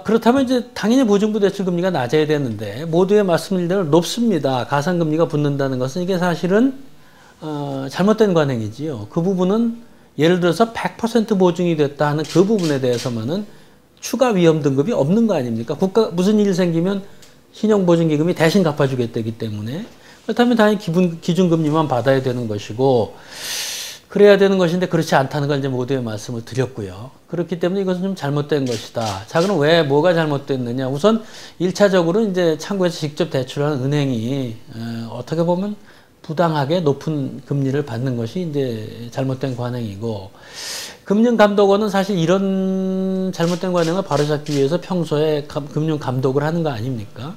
그렇다면 이제 당연히 보증부 대출 금리가 낮아야 되는데 모두의 말씀드린 대로 높습니다. 가상금리가 붙는다는 것은 이게 사실은 잘못된 관행이지요. 그 부분은 예를 들어서 100% 보증이 됐다 하는 그 부분에 대해서만은 추가 위험 등급이 없는 거 아닙니까? 국가 무슨 일 생기면 신용보증기금이 대신 갚아주겠다기 때문에 그렇다면 당연히 기준금리만 받아야 되는 것이고 그래야 되는 것인데 그렇지 않다는 걸 이제 모두의 말씀을 드렸고요. 그렇기 때문에 이것은 좀 잘못된 것이다. 자, 그럼 왜 뭐가 잘못됐느냐? 우선 1차적으로 이제 창구에서 직접 대출하는 은행이 어떻게 보면 부당하게 높은 금리를 받는 것이 이제 잘못된 관행이고 금융감독원은 사실 이런 잘못된 관행을 바로잡기 위해서 평소에 금융감독을 하는 거 아닙니까?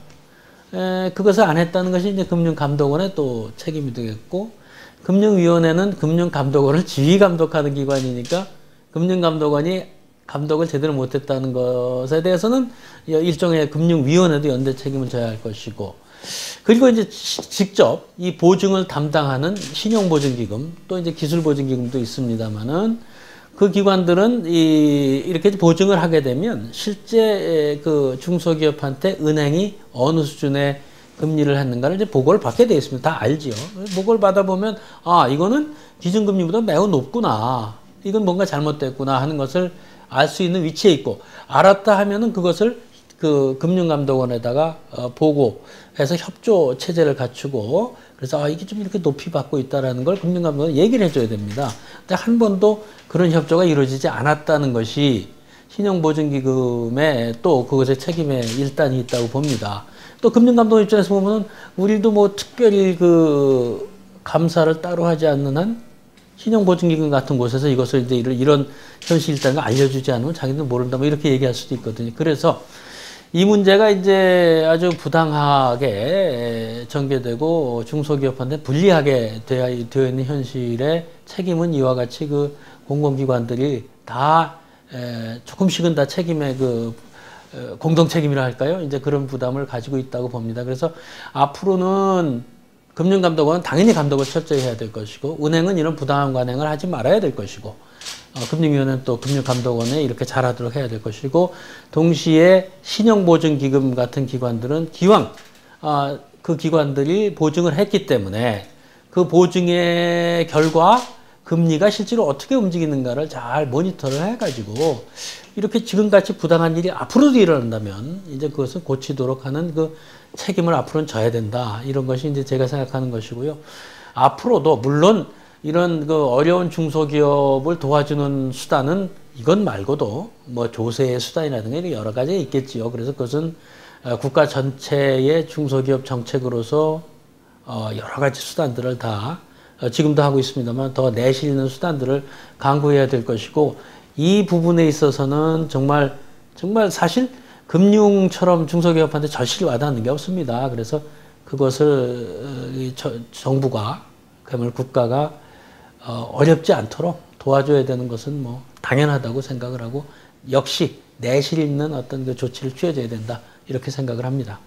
그것을 안 했다는 것이 이제 금융감독원의 또 책임이 되겠고 금융위원회는 금융감독원을 지휘감독하는 기관이니까 금융감독원이 감독을 제대로 못했다는 것에 대해서는 일종의 금융위원회도 연대 책임을 져야 할 것이고 그리고 이제 직접 이 보증을 담당하는 신용보증기금 또 이제 기술보증기금도 있습니다만은 그 기관들은 이렇게 보증을 하게 되면 실제 그 중소기업한테 은행이 어느 수준의 금리를 했는가를 이제 보고를 받게 되어 있습니다. 다 알지요. 보고를 받아보면 아 이거는 기준금리보다 매우 높구나. 이건 뭔가 잘못됐구나 하는 것을 알 수 있는 위치에 있고 알았다 하면은 그것을 그 금융감독원에다가 보고해서 협조 체제를 갖추고 그래서 아 이게 좀 이렇게 높이 받고 있다라는 걸 금융감독원에 얘기를 해줘야 됩니다. 근데 한 번도 그런 협조가 이루어지지 않았다는 것이 신용보증기금에 또 그것의 책임에 일단이 있다고 봅니다. 또 금융감독원 입장에서 보면은 우리도 뭐 특별히 그 감사를 따로 하지 않는 한 신용보증기금 같은 곳에서 이것을 이제 이런 현실이 있다는 걸 알려주지 않으면 자기는 모른다 뭐 이렇게 얘기할 수도 있거든요. 그래서 이 문제가 이제 아주 부당하게 전개되고 중소기업한테 불리하게 되어 있는 현실의 책임은 이와 같이 그 공공기관들이 다 조금씩은 다 책임의 그 공동 책임이라 할까요? 이제 그런 부담을 가지고 있다고 봅니다. 그래서 앞으로는 금융감독원은 당연히 감독을 철저히 해야 될 것이고 은행은 이런 부당한 관행을 하지 말아야 될 것이고 금융위원회는 또 금융감독원에 이렇게 잘하도록 해야 될 것이고 동시에 신용보증기금 같은 기관들은 기왕 그 기관들이 보증을 했기 때문에 그 보증의 결과 금리가 실제로 어떻게 움직이는가를 잘 모니터를 해가지고 이렇게 지금같이 부당한 일이 앞으로도 일어난다면 이제 그것을 고치도록 하는 그 책임을 앞으로는 져야 된다. 이런 것이 이제 제가 생각하는 것이고요. 앞으로도 물론 이런 그 어려운 중소기업을 도와주는 수단은 이것 말고도 뭐 조세의 수단이라든가 여러 가지 있겠지요. 그래서 그것은 국가 전체의 중소기업 정책으로서 여러 가지 수단들을 다 지금도 하고 있습니다만 더 내실 있는 수단들을 강구해야 될 것이고 이 부분에 있어서는 정말 사실 금융처럼 중소기업한테 절실히 와닿는 게 없습니다. 그래서 그것을 정부가 그야말로 국가가 어렵지 않도록 도와줘야 되는 것은 뭐 당연하다고 생각을 하고 역시 내실 있는 어떤 그 조치를 취해줘야 된다 이렇게 생각을 합니다.